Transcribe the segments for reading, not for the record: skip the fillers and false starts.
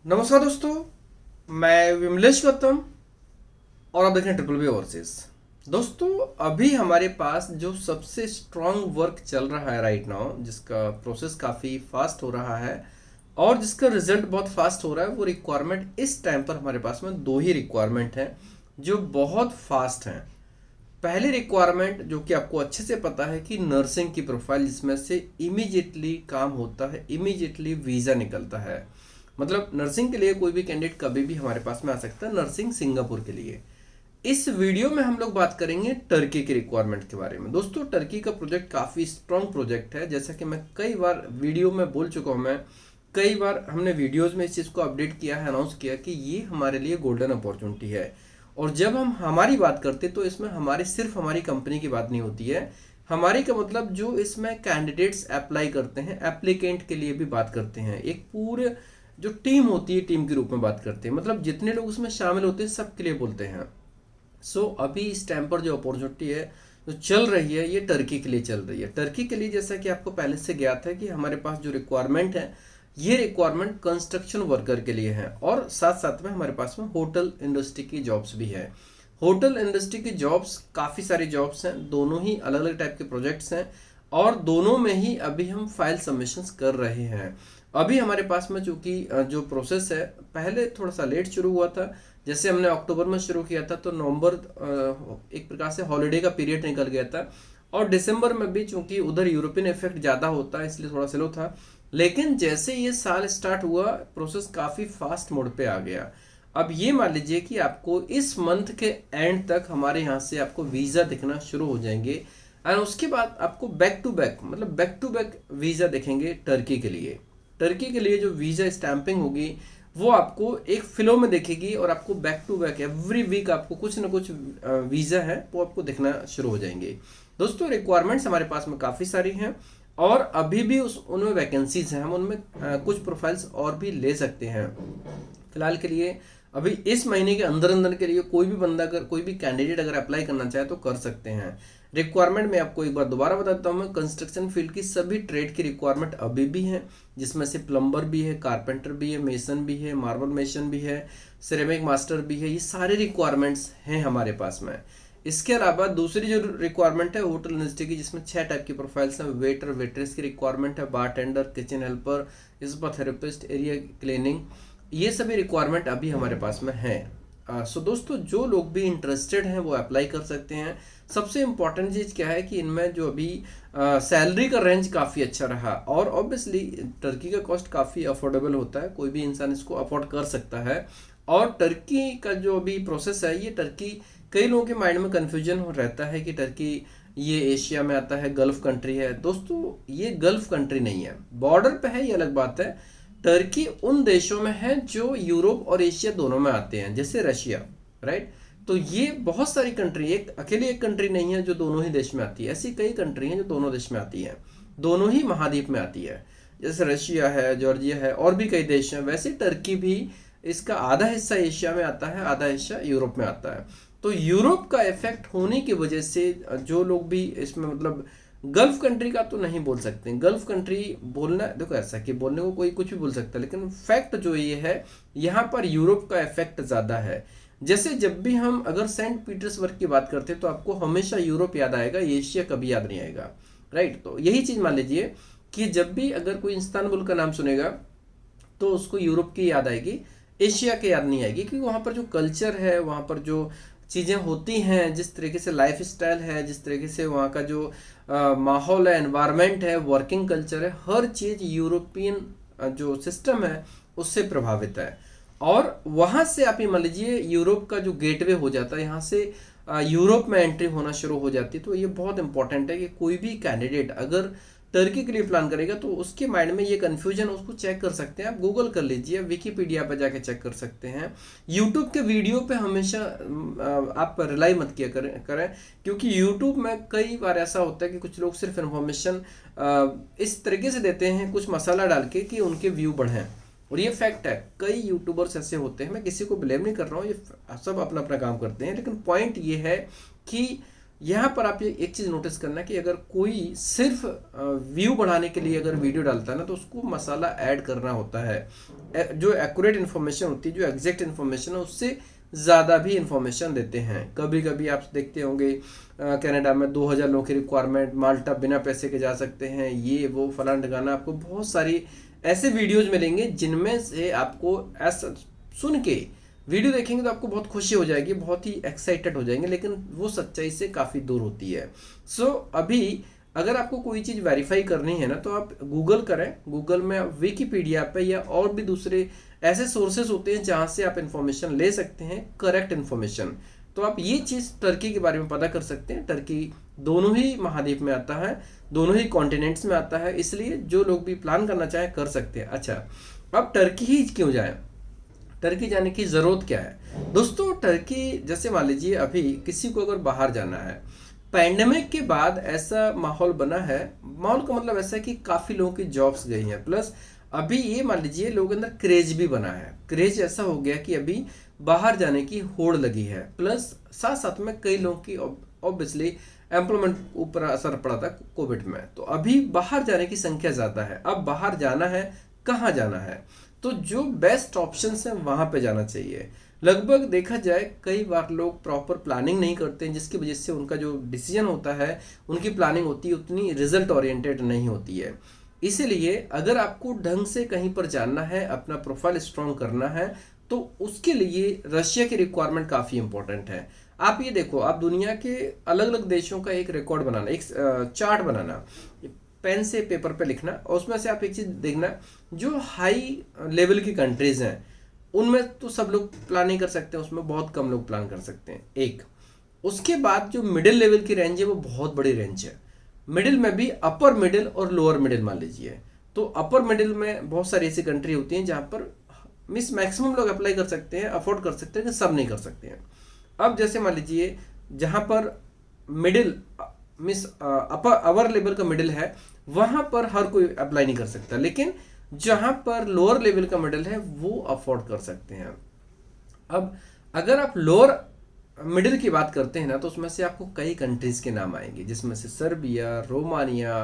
नमस्कार दोस्तों, मैं विमलेश गौतम और आप देख रहे हैं ट्रिपल बी ओवरसीज। दोस्तों, अभी हमारे पास जो सबसे स्ट्रांग वर्क चल रहा है राइट नाउ, जिसका प्रोसेस काफ़ी फास्ट हो रहा है और जिसका रिजल्ट बहुत फास्ट हो रहा है, वो रिक्वायरमेंट इस टाइम पर हमारे पास में दो ही रिक्वायरमेंट हैं जो बहुत फास्ट हैं। पहली रिक्वायरमेंट जो कि आपको अच्छे से पता है कि नर्सिंग की प्रोफाइल, जिसमें से इमीडिएटली काम होता है, इमीडिएटली वीज़ा निकलता है। मतलब नर्सिंग के लिए कोई भी कैंडिडेट कभी भी हमारे पास में आ सकता है, नर्सिंग सिंगापुर के लिए। इस वीडियो में हम लोग बात करेंगे टर्की की रिक्वायरमेंट के बारे में। दोस्तों, टर्की का प्रोजेक्ट काफ़ी स्ट्रॉन्ग प्रोजेक्ट है, जैसा कि मैं कई बार वीडियो में बोल चुका हूँ। मैं कई बार हमने वीडियोस में इस चीज़ को अपडेट किया है, अनाउंस किया कि ये हमारे लिए गोल्डन अपॉर्चुनिटी है। और जब हम हमारी बात करते तो इसमें हमारी सिर्फ हमारी कंपनी की बात नहीं होती है। हमारी का मतलब जो इसमें कैंडिडेट्स अप्लाई करते हैं, एप्लीकेंट के लिए भी बात करते हैं। एक पूरे जो टीम होती है, टीम के रूप में बात करते हैं। मतलब जितने लोग उसमें शामिल होते हैं सबके लिए बोलते हैं। अभी इस टाइम पर जो अपॉर्चुनिटी है जो चल रही है, ये टर्की के लिए चल रही है। टर्की के लिए जैसा कि आपको पहले से ज्ञात है कि हमारे पास जो रिक्वायरमेंट है, ये रिक्वायरमेंट कंस्ट्रक्शन वर्कर के लिए है और साथ साथ में हमारे पास में होटल इंडस्ट्री की जॉब्स भी है। होटल इंडस्ट्री की जॉब्स, काफ़ी सारी जॉब्स हैं, दोनों ही अलग अलग टाइप के प्रोजेक्ट्स हैं और दोनों में ही अभी हम फाइल सबमिशंस कर रहे हैं। अभी हमारे पास में चूंकि जो प्रोसेस है पहले थोड़ा सा लेट शुरू हुआ था। जैसे हमने अक्टूबर में शुरू किया था तो नवंबर एक प्रकार से हॉलीडे का पीरियड निकल गया था और दिसंबर में भी चूंकि उधर यूरोपियन इफेक्ट ज़्यादा होता है, इसलिए थोड़ा स्लो था। लेकिन जैसे ये साल स्टार्ट हुआ, प्रोसेस काफ़ी फास्ट मोड पे आ गया। अब ये मान लीजिए कि आपको इस मंथ के एंड तक हमारे यहाँ से आपको वीज़ा दिखना शुरू हो जाएंगे एंड उसके बाद आपको बैक टू बैक, मतलब बैक टू बैक वीज़ा दिखेंगे टर्की के लिए। टर्की के लिए जो वीज़ा स्टैंपिंग होगी वो आपको एक फ्लो में दिखेगी और आपको back to back every week आपको कुछ ना कुछ वीज़ा है वो आपको दिखना शुरू हो जाएंगे। दोस्तों, रिक्वायरमेंट्स हमारे पास में काफ़ी सारी हैं और अभी भी उनमें वैकेंसीज हैं। हम उनमें कुछ प्रोफाइल्स और भी ले सकते हैं। फिलहाल के लिए अभी इस महीने के अंदर अंदर के लिए कोई भी बंदा, अगर कोई भी कैंडिडेट अगर अप्लाई करना चाहे तो कर सकते हैं। रिक्वायरमेंट में आपको एक बार दोबारा बताता हूँ, मैं कंस्ट्रक्शन फील्ड की सभी ट्रेड की रिक्वायरमेंट अभी भी है, जिसमें से प्लम्बर भी है, कारपेंटर भी है, मेसन भी है, मार्बल मेसन भी है, सिरेमिक मास्टर भी है। ये सारे रिक्वायरमेंट्स हैं हमारे पास में। इसके अलावा दूसरी जो रिक्वायरमेंट है होटल इंडस्ट्री की, जिसमें 6 टाइप की प्रोफाइल्स हैं। वेटर वेट्रेस की रिक्वायरमेंट है, bartender, kitchen helper, spa therapist, area cleaning, ये सभी रिक्वायरमेंट अभी हमारे पास में है। दोस्तों, जो लोग भी इंटरेस्टेड हैं वो अप्लाई कर सकते हैं। सबसे इम्पॉर्टेंट चीज़ क्या है कि इनमें जो अभी सैलरी का रेंज काफ़ी अच्छा रहा और ऑब्वियसली टर्की का कॉस्ट काफ़ी अफोर्डेबल होता है, कोई भी इंसान इसको अफोर्ड कर सकता है। और टर्की का जो अभी प्रोसेस है, ये टर्की, कई लोगों के माइंड में कन्फ्यूजन हो रहता है कि टर्की ये एशिया में आता है, गल्फ कंट्री है। दोस्तों, ये गल्फ कंट्री नहीं है, बॉर्डर पे है, ये अलग बात है। टर्की उन देशों में है जो यूरोप और एशिया दोनों में आते हैं, जैसे रशिया, राइट। तो ये बहुत सारी कंट्री, एक अकेली एक कंट्री नहीं है जो दोनों ही देश में आती है। ऐसी कई कंट्री हैं जो दोनों देश में आती हैं, दोनों ही महाद्वीप में आती है। जैसे रशिया है, जॉर्जिया है और भी कई देश हैं। वैसे टर्की भी, इसका आधा हिस्सा एशिया में आता है, आधा हिस्सा यूरोप में आता है। तो यूरोप का इफेक्ट होने की वजह से जो लोग भी इसमें, मतलब गल्फ कंट्री का तो नहीं बोल सकते। गल्फ कंट्री बोलना, देखो ऐसा कि बोलने को कोई कुछ भी बोल सकता है, लेकिन फैक्ट जो ये है, यहाँ पर यूरोप का इफेक्ट ज़्यादा है। जैसे जब भी हम अगर सेंट पीटर्सबर्ग की बात करते हैं तो आपको हमेशा यूरोप याद आएगा, एशिया कभी याद नहीं आएगा, राइट। तो यही चीज़ मान लीजिए कि जब भी अगर कोई इस्तांबुल का नाम सुनेगा तो उसको यूरोप की याद आएगी, एशिया की याद नहीं आएगी। क्योंकि वहाँ पर जो कल्चर है, वहाँ पर जो चीज़ें होती हैं, जिस तरीके से लाइफ स्टाइल है, जिस तरीके से वहाँ का जो माहौल है, एनवायरनमेंट है, वर्किंग कल्चर है, हर चीज़ यूरोपियन जो सिस्टम है उससे प्रभावित है। और वहाँ से आप ये मान लीजिए यूरोप का जो गेटवे हो जाता है, यहाँ से यूरोप में एंट्री होना शुरू हो जाती है। तो ये बहुत इंपॉर्टेंट है कि कोई भी कैंडिडेट अगर टर्की के लिए प्लान करेगा तो उसके माइंड में ये कन्फ्यूजन, उसको चेक कर सकते हैं। आप गूगल कर लीजिए, विकीपीडिया पर जाके चेक कर सकते हैं। यूट्यूब के वीडियो पे हमेशा आप रिलाई मत किया करें, क्योंकि यूट्यूब में कई बार ऐसा होता है कि कुछ लोग सिर्फ इन्फॉर्मेशन इस तरीके से देते हैं, कुछ मसाला डाल के, कि उनके व्यू बढ़ें। और ये फैक्ट है, कई यूट्यूबर्स ऐसे होते हैं, मैं किसी को ब्लेम नहीं कर रहा हूँ, ये सब अपना अपना काम करते हैं। लेकिन पॉइंट ये है कि यहाँ पर आप ये एक चीज़ नोटिस करना कि अगर कोई सिर्फ व्यू बढ़ाने के लिए अगर वीडियो डालता है ना, तो उसको मसाला ऐड करना होता है। जो एक्यूरेट इन्फॉर्मेशन होती है, जो एग्जैक्ट इन्फॉर्मेशन है, उससे ज़्यादा भी इंफॉर्मेशन देते हैं। कभी कभी आप देखते होंगे कनाडा में 2000 लोगों की रिक्वायरमेंट, माल्टा बिना पैसे के जा सकते हैं, ये वो फलाना ठिकाना। आपको बहुत सारी ऐसे वीडियोज मिलेंगे जिनमें से आपको ऐसा सुन के वीडियो देखेंगे तो आपको बहुत खुशी हो जाएगी, बहुत ही एक्साइटेड हो जाएंगे, लेकिन वो सच्चाई से काफ़ी दूर होती है। सो अभी अगर आपको कोई चीज़ वेरीफाई करनी है ना, तो आप गूगल करें। गूगल में विकीपीडिया पे या और भी दूसरे ऐसे सोर्सेज होते हैं जहाँ से आप इन्फॉर्मेशन ले सकते हैं, करेक्ट इन्फॉर्मेशन। तो आप ये चीज़ टर्की के बारे में पता कर सकते हैं। टर्की दोनों ही महाद्वीप में आता है, दोनों ही कॉन्टिनेंट्स में आता है, इसलिए जो लोग भी प्लान करना चाहें कर सकते हैं। अच्छा, अब टर्की ही क्यों जाए, टर्की जाने की ज़रूरत क्या है दोस्तों? टर्की जैसे मान लीजिए अभी किसी को अगर बाहर जाना है, पैंडेमिक के बाद ऐसा माहौल बना है, माहौल का मतलब ऐसा है कि काफ़ी लोगों की जॉब्स गई हैं, प्लस अभी ये मान लीजिए लोगों के अंदर क्रेज भी बना है। क्रेज ऐसा हो गया कि अभी बाहर जाने की होड़ लगी है, प्लस साथ साथ में कई लोगों की ऑब्वियसली एम्प्लॉयमेंट ऊपर असर पड़ा था कोविड में, तो अभी बाहर जाने की संख्या ज़्यादा है। अब बाहर जाना है, कहाँ जाना है? तो जो बेस्ट ऑप्शंस हैं वहाँ पे जाना चाहिए। लगभग देखा जाए कई बार लोग प्रॉपर प्लानिंग नहीं करते हैं, जिसकी वजह से उनका जो डिसीजन होता है, उनकी प्लानिंग होती है उतनी रिजल्ट ओरिएंटेड नहीं होती है। इसीलिए अगर आपको ढंग से कहीं पर जानना है, अपना प्रोफाइल स्ट्रॉन्ग करना है, तो उसके लिए रशिया की रिक्वायरमेंट काफ़ी इंपॉर्टेंट है। आप ये देखो, आप दुनिया के अलग अलग देशों का एक रिकॉर्ड बनाना, एक चार्ट बनाना, पेन से पेपर पे लिखना, और उसमें से आप एक चीज़ देखना, जो हाई लेवल की कंट्रीज हैं उनमें तो सब लोग प्लान नहीं कर सकते, उसमें बहुत कम लोग प्लान कर सकते हैं। एक उसके बाद जो मिडिल लेवल की रेंज है वो बहुत बड़ी रेंज है। मिडिल में भी अपर मिडिल और लोअर मिडिल मान लीजिए, तो अपर मिडिल में बहुत सारी ऐसी कंट्री होती हैं जहाँ पर मैक्सिमम लोग अप्लाई कर सकते हैं, अफोर्ड कर सकते हैं, सब नहीं कर सकते हैं। अब जैसे मान लीजिए जहाँ पर मिडिल अपर अवर लेवल का मिडिल है, वहाँ पर हर कोई अप्लाई नहीं कर सकता, लेकिन जहाँ पर लोअर लेवल का मिडिल है वो अफोर्ड कर सकते हैं। अब अगर आप लोअर मिडिल की बात करते हैं ना, तो उसमें से आपको कई कंट्रीज के नाम आएंगे, जिसमें से Serbia, Romania,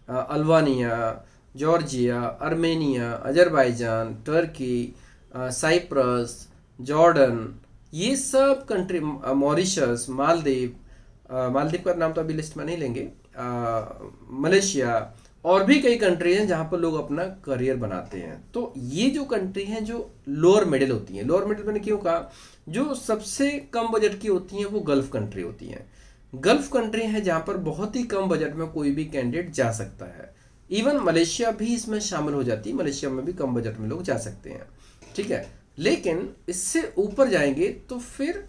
Albania, Georgia, Armenia, Azerbaijan, Turkey, Cyprus, Jordan, ये सब कंट्री, मॉरिशस, मालदीव का नाम तो अभी लिस्ट में नहीं लेंगे, मलेशिया, और भी कई कंट्री हैं जहाँ पर लोग अपना करियर बनाते हैं। तो ये जो कंट्री हैं जो लोअर मिडिल होती हैं, लोअर मिडिल मैंने क्यों कहा, जो सबसे कम बजट की होती हैं वो गल्फ कंट्री होती हैं। गल्फ कंट्री है जहाँ पर बहुत ही कम बजट में कोई भी कैंडिडेट जा सकता है। इवन मलेशिया भी इसमें शामिल हो जाती है, मलेशिया में भी कम बजट में लोग जा सकते हैं, ठीक है। लेकिन इससे ऊपर जाएंगे तो फिर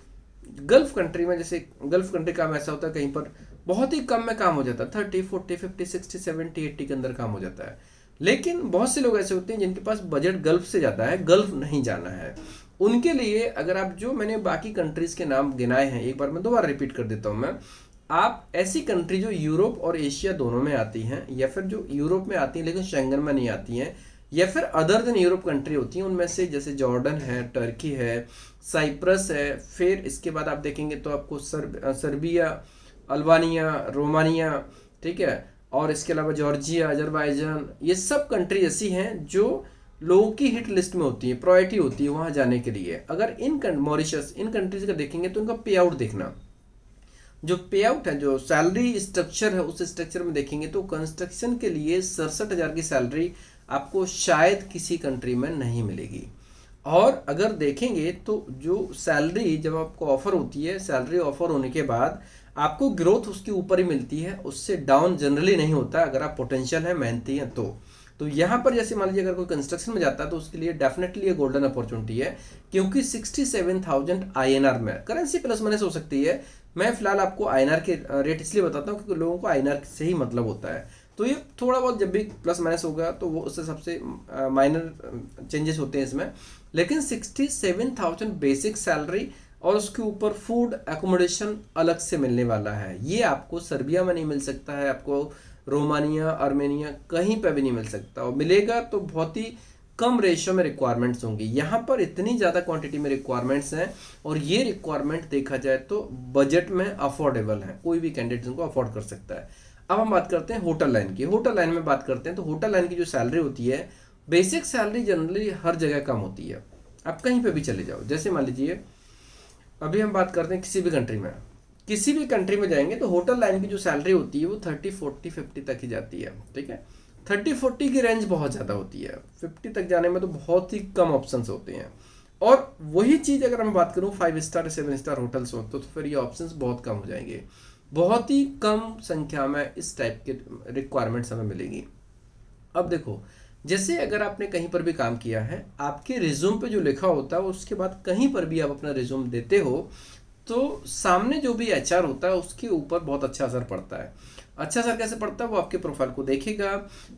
गल्फ कंट्री में, जैसे गल्फ कंट्री काम ऐसा होता है कहीं पर बहुत ही कम में काम हो जाता है, 30, 40, 50, 60, 70, 80 के अंदर काम हो जाता है। लेकिन बहुत से लोग ऐसे होते हैं जिनके पास बजट गल्फ से जाता है, गल्फ नहीं जाना है। उनके लिए अगर आप, जो मैंने बाकी कंट्रीज के नाम गिनाए हैं, एक बार मैं दोबारा रिपीट कर देता हूँ मैं, आप ऐसी कंट्री जो यूरोप और एशिया दोनों में आती हैं, या फिर जो यूरोप में आती हैं लेकिन शेंगन में नहीं आती हैं, या फिर अदर देन यूरोप कंट्री होती हैं, उनमें से जैसे जॉर्डन है, टर्की है, साइप्रस है, फिर इसके बाद आप देखेंगे तो आपको सर्बिया, अल्बानिया, रोमानिया, ठीक है, और इसके अलावा जॉर्जिया, अजरबैजान, ये सब कंट्री ऐसी हैं जो लोगों की हिट लिस्ट में होती है, प्रायोरिटी होती है वहाँ जाने के लिए। अगर मॉरिशस, इन कंट्रीज का देखेंगे तो उनका पे आउट देखना, जो पे आउट है, जो सैलरी स्ट्रक्चर है, उस स्ट्रक्चर में देखेंगे तो कंस्ट्रक्शन के लिए 67,000 की सैलरी आपको शायद किसी कंट्री में नहीं मिलेगी। और अगर देखेंगे तो जो सैलरी जब आपको ऑफर होती है, सैलरी ऑफर होने के बाद आपको ग्रोथ उसके ऊपर ही मिलती है, उससे डाउन जनरली नहीं होता अगर आप पोटेंशियल है, मेहनती हैं तो यहाँ पर जैसे मान लीजिए अगर कोई कंस्ट्रक्शन में जाता है तो उसके लिए डेफिनेटली ये गोल्डन अपॉर्चुनिटी है, क्योंकि 67,000 INR में, करेंसी प्लस माइनस हो सकती है, मैं फिलहाल आपको INR के रेट इसलिए बताता हूँ क्योंकि लोगों को INR से ही मतलब होता है, तो ये थोड़ा बहुत जब भी प्लस माइनस होगा तो वो उससे सबसे माइनर चेंजेस होते हैं इसमें। लेकिन 67,000 बेसिक सैलरी और उसके ऊपर फूड एकोमोडेशन अलग से मिलने वाला है। ये आपको सर्बिया में नहीं मिल सकता है, आपको रोमानिया, आर्मेनिया, कहीं पे भी नहीं मिल सकता, और मिलेगा तो बहुत ही कम रेशियो में रिक्वायरमेंट्स होंगी। यहाँ पर इतनी ज़्यादा क्वांटिटी में रिक्वायरमेंट्स हैं और ये रिक्वायरमेंट देखा जाए तो बजट में अफोर्डेबल है, कोई भी कैंडिडेट इनको अफोर्ड कर सकता है। अब हम बात करते हैं होटल लाइन की। होटल लाइन में बात करते हैं तो होटल लाइन की जो सैलरी होती है, बेसिक सैलरी जनरली हर जगह कम होती है। आप कहीं पे भी चले जाओ, जैसे मान लीजिए अभी हम बात करते हैं किसी भी कंट्री में जाएंगे तो होटल लाइन की जो सैलरी होती है वो 30, 40, 50 तक ही जाती है। ठीक है, 30-40 की रेंज बहुत ज़्यादा होती है, 50 तक जाने में तो बहुत ही कम ऑप्शंस होते हैं। और वही चीज़ अगर मैं बात करूँ 5 स्टार 7 स्टार होटल्स हो तो फिर ये ऑप्शंस बहुत कम हो जाएंगे, बहुत ही कम संख्या में इस टाइप के रिक्वायरमेंट्स हमें मिलेगी। अब देखो, जैसे अगर आपने कहीं पर भी काम किया है, आपके रिज्यूम पे जो लिखा होता है उसके बाद कहीं पर भी आप अपना रिज्यूम देते हो तो सामने जो भी एचआर होता है उसके ऊपर बहुत अच्छा असर पड़ता है। अच्छा असर कैसे पड़ता है, वो आपके प्रोफाइल को देखेगा,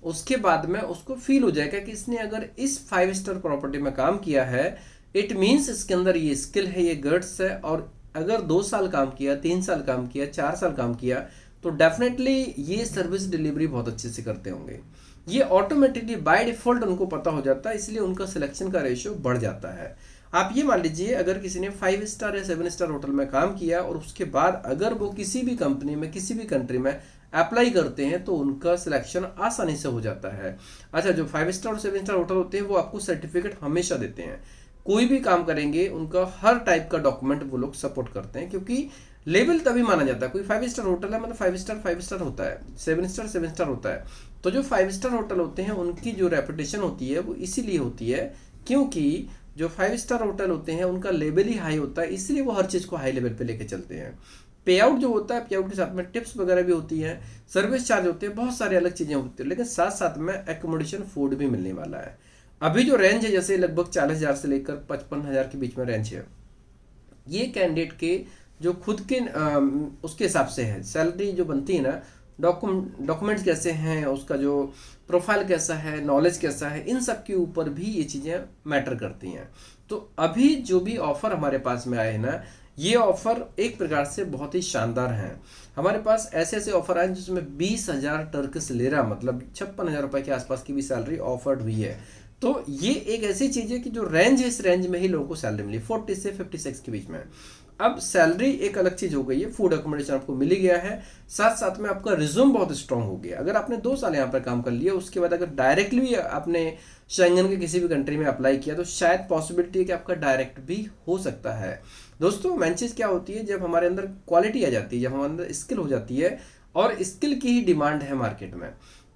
उसके बाद में उसको फील हो जाएगा कि इसने अगर इस 5 स्टार प्रॉपर्टी में काम किया है, इट मीन्स इसके अंदर ये स्किल है, ये गट्स है। और अगर 2 साल काम किया, 3 साल काम किया, 4 साल काम किया तो डेफिनेटली ये सर्विस डिलीवरी बहुत अच्छे से करते होंगे। ये ऑटोमेटिकली बाय डिफॉल्ट उनको पता हो जाता है, इसलिए उनका सिलेक्शन का रेशियो बढ़ जाता है। आप ये मान लीजिए अगर किसी ने 5 स्टार या 7 स्टार होटल में काम किया और उसके बाद अगर वो किसी भी कंपनी में किसी भी कंट्री में अप्लाई करते हैं तो उनका सिलेक्शन आसानी से हो जाता है। अच्छा, जो 5 स्टार और 7 स्टार होटल होते हैं वो आपको सर्टिफिकेट हमेशा देते हैं, कोई भी काम करेंगे उनका हर टाइप का डॉक्यूमेंट वो लोग सपोर्ट करते हैं, क्योंकि लेवल तभी माना जाता है। कोई 5 स्टार होटल है मतलब 5 स्टार होता है, 7 स्टार होता है। तो जो 5 स्टार होटल होते हैं उनकी जो रेपुटेशन होती है वो इसीलिए होती है क्योंकि जो 5 स्टार होटल होते हैं उनका लेवल ही हाई होता है, इसलिए वो हर चीज़ को हाई लेवल पे लेके चलते हैं। पे आउट जो होता है, पे आउट के साथ में टिप्स वगैरह भी होती है, सर्विस चार्ज होते हैं, बहुत सारी अलग चीज़ें होती है, लेकिन साथ साथ में एकोमोडेशन फूड भी मिलने वाला है। अभी जो रेंज है जैसे लगभग 40,000 से लेकर 55,000 के बीच में रेंज है, ये कैंडिडेट के जो खुद के उसके हिसाब से है सैलरी जो बनती है ना, डॉक्यूमेंट्स कैसे हैं, उसका जो प्रोफाइल कैसा है, नॉलेज कैसा है, इन सब के ऊपर भी ये चीज़ें मैटर करती हैं। तो अभी जो भी ऑफ़र हमारे पास में आए हैं ना, ये ऑफ़र एक प्रकार से बहुत ही शानदार हैं। हमारे पास ऐसे ऐसे ऑफ़र आए जिसमें 20,000 टर्किश लिरा मतलब 56,000 रुपये के आसपास की भी सैलरी ऑफर्ड हुई है। तो ये एक ऐसी चीज़ है कि जो रेंज है इस रेंज में ही लोगों को सैलरी मिली, 40 से 56 के बीच में। अब सैलरी एक अलग चीज़ हो गई है, फूड अकोमोडेशन आपको मिल ही गया है, साथ साथ में आपका रिज्यूम बहुत स्ट्रांग हो गया। अगर आपने 2 साल यहाँ पर काम कर लिया, उसके बाद अगर डायरेक्टली आपने शेंगन के किसी भी कंट्री में अप्लाई किया तो शायद पॉसिबिलिटी है कि आपका डायरेक्ट भी हो सकता है। दोस्तों, मेन चीज़ क्या होती है, जब हमारे अंदर क्वालिटी आ जाती है, जब हमारे अंदर स्किल हो जाती है, और स्किल की ही डिमांड है मार्केट में,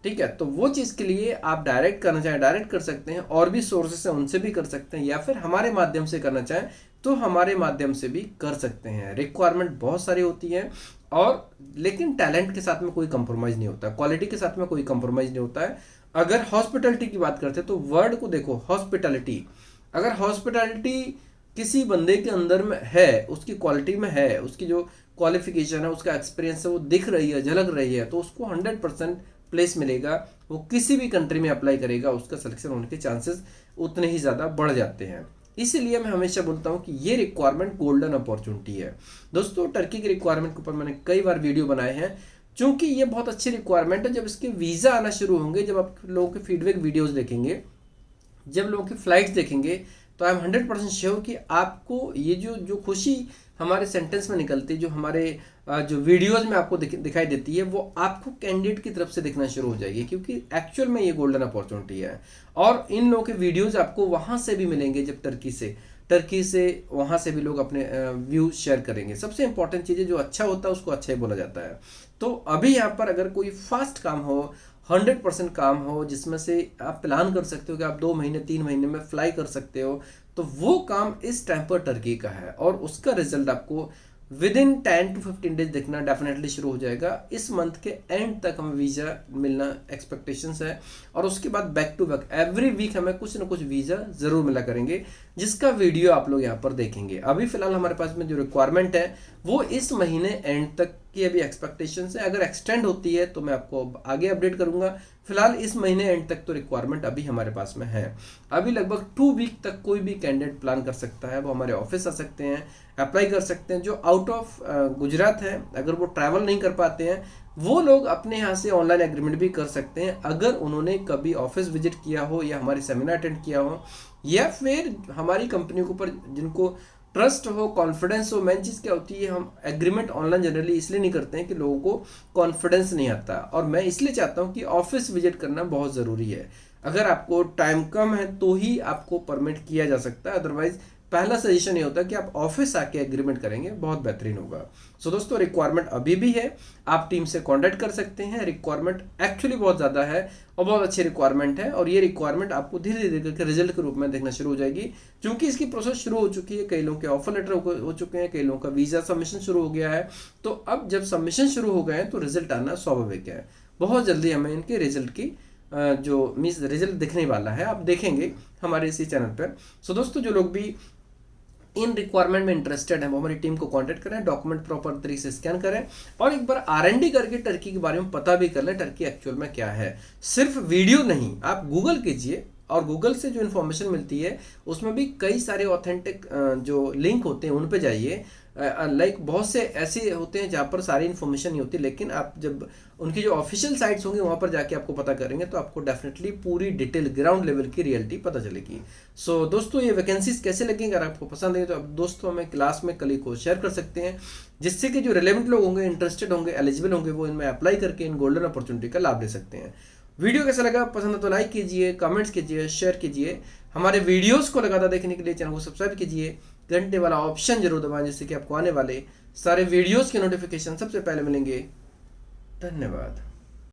ठीक है, तो वो चीज़ के लिए आप डायरेक्ट करना चाहें डायरेक्ट कर सकते हैं, और भी सोर्सेस हैं उनसे भी कर सकते हैं, या फिर हमारे माध्यम से करना चाहें तो हमारे माध्यम से भी कर सकते हैं। रिक्वायरमेंट बहुत सारी होती है, और लेकिन टैलेंट के साथ में कोई कंप्रोमाइज़ नहीं होता, क्वालिटी के साथ में कोई कंप्रोमाइज़ नहीं होता है। अगर हॉस्पिटलिटी की बात करते हैं तो वर्ड को देखो, हॉस्पिटलिटी, अगर हॉस्पिटलिटी किसी बंदे के अंदर में है, उसकी क्वालिटी में है, उसकी जो क्वालिफिकेशन है, उसका एक्सपीरियंस है, वो दिख रही है, झलक रही है, तो उसको 100% प्लेस मिलेगा। वो किसी भी कंट्री में अप्लाई करेगा, उसका सिलेक्शन होने के चांसेस उतने ही ज़्यादा बढ़ जाते हैं। इसीलिए मैं हमेशा बोलता हूँ कि ये रिक्वायरमेंट गोल्डन अपॉर्चुनिटी है। दोस्तों, टर्की की रिक्वायरमेंट के ऊपर मैंने कई बार वीडियो बनाए हैं, चूँकि ये बहुत अच्छी रिक्वायरमेंट है। जब इसके वीज़ा आना शुरू होंगे, जब आप लोगों के फीडबैक वीडियोज़ देखेंगे, जब लोगों की फ्लाइट्स देखेंगे, तो आई एम 100% श्योर कि आपको ये जो खुशी हमारे सेंटेंस में निकलती है, जो हमारे जो वीडियोज़ में आपको दिखाई देती है, वो आपको कैंडिडेट की तरफ से दिखना शुरू हो जाएगी, क्योंकि एक्चुअल में ये गोल्डन अपॉर्चुनिटी है। और इन लोगों के वीडियोज़ आपको वहाँ से भी मिलेंगे, जब टर्की से वहाँ से भी लोग अपने व्यूज शेयर करेंगे। सबसे इंपॉर्टेंट चीज़ है, जो अच्छा होता है उसको अच्छा ही बोला जाता है। तो अभी यहाँ पर अगर कोई फास्ट काम हो, 100% काम हो, जिसमें से आप प्लान कर सकते हो कि आप 2 महीने 3 महीने में फ्लाई कर सकते हो, तो वो काम इस टाइम पर टर्की का है, और उसका रिजल्ट आपको विद इन 10 to 15 डेज दिखना डेफिनेटली शुरू हो जाएगा। इस मंथ के एंड तक हमें वीज़ा मिलना एक्सपेक्टेशंस है, और उसके बाद back to back every week हमें कुछ ना कुछ वीज़ा ज़रूर मिला करेंगे, जिसका वीडियो आप लोग यहाँ पर देखेंगे। अभी फिलहाल हमारे पास में जो रिक्वायरमेंट है वो इस महीने एंड तक की अभी एक्सपेक्टेशंस है। अगर एक्सटेंड होती है तो मैं आपको आगे अपडेट करूंगा। फिलहाल इस महीने एंड तक तो रिक्वायरमेंट अभी हमारे पास में है। अभी लगभग 2 वीक तक कोई भी कैंडिडेट प्लान कर सकता है, वो हमारे ऑफिस आ सकते हैं, अप्लाई कर सकते हैं। जो आउट ऑफ गुजरात है, अगर वो ट्रैवल नहीं कर पाते हैं, वो लोग अपने यहाँ से ऑनलाइन एग्रीमेंट भी कर सकते हैं अगर उन्होंने कभी ऑफिस विजिट किया हो या हमारी सेमिनार अटेंड किया हो, या फिर हमारी कंपनी के ऊपर जिनको ट्रस्ट हो, कॉन्फिडेंस हो। मेन चीज़ क्या होती है, हम एग्रीमेंट ऑनलाइन जनरली इसलिए नहीं करते हैं कि लोगों को कॉन्फिडेंस नहीं आता, और मैं इसलिए चाहता हूँ कि ऑफिस विजिट करना बहुत ज़रूरी है। अगर आपको टाइम कम है तो ही आपको परमिट किया जा सकता है, अदरवाइज पहला सजेशन ये होता है कि आप ऑफिस आके एग्रीमेंट करेंगे, बहुत बेहतरीन होगा। सो दोस्तों, रिक्वायरमेंट अभी भी है, आप टीम से कांटेक्ट कर सकते हैं। रिक्वायरमेंट एक्चुअली बहुत ज़्यादा है और बहुत अच्छी रिक्वायरमेंट है, और ये रिक्वायरमेंट आपको धीरे धीरे करके रिजल्ट के रूप में देखना शुरू हो जाएगी, क्योंकि इसकी प्रोसेस शुरू हो चुकी है। कई लोगों के ऑफर लेटर हो चुके हैं, कई लोगों का वीज़ा सबमिशन शुरू हो गया है। तो अब जब सबमिशन शुरू हो गए हैं तो रिजल्ट आना स्वाभाविक है। बहुत जल्दी हमें इनके रिजल्ट की जो मीन्स रिजल्ट दिखने वाला है, आप देखेंगे हमारे इसी चैनल पर। सो दोस्तों, जो लोग भी इन रिक्वायरमेंट में इंटरेस्टेड है वो हमारी टीम को कांटेक्ट करें, डॉक्यूमेंट प्रॉपर तरीके से स्कैन करें, और एक बार R&D करके टर्की के बारे में पता भी कर लें, टर्की एक्चुअल में क्या है। सिर्फ वीडियो नहीं, आप गूगल कीजिए, और गूगल से जो इन्फॉर्मेशन मिलती है उसमें भी कई सारे ऑथेंटिक जो लिंक होते हैं उन पे जाइए। लाइक बहुत से ऐसे होते हैं जहाँ पर सारी इन्फॉर्मेशन नहीं होती, लेकिन आप जब उनकी जो ऑफिशियल साइट्स होंगी वहाँ पर जाके आपको पता करेंगे तो आपको डेफिनेटली पूरी डिटेल ग्राउंड लेवल की रियलिटी पता चलेगी। सो दोस्तों, ये वैकेंसीज कैसे लगेंगे, अगर आपको पसंद है तो आप दोस्तों में क्लास में कलीग को शेयर कर सकते हैं, जिससे कि जो रिलेवेंट लोग होंगे, इंटरेस्टेड होंगे, एलिजिबल होंगे, वो इनमें अप्लाई करके इन गोल्डन अपॉर्चुनिटी का लाभ ले सकते हैं। वीडियो कैसा लगा, पसंद है तो लाइक कीजिए, कमेंट्स कीजिए, शेयर कीजिए। हमारे वीडियोस को लगातार देखने के लिए चैनल को सब्सक्राइब कीजिए, घंटे वाला ऑप्शन जरूर दबाएं, जिससे कि आपको आने वाले सारे वीडियोस के नोटिफिकेशन सबसे पहले मिलेंगे। धन्यवाद।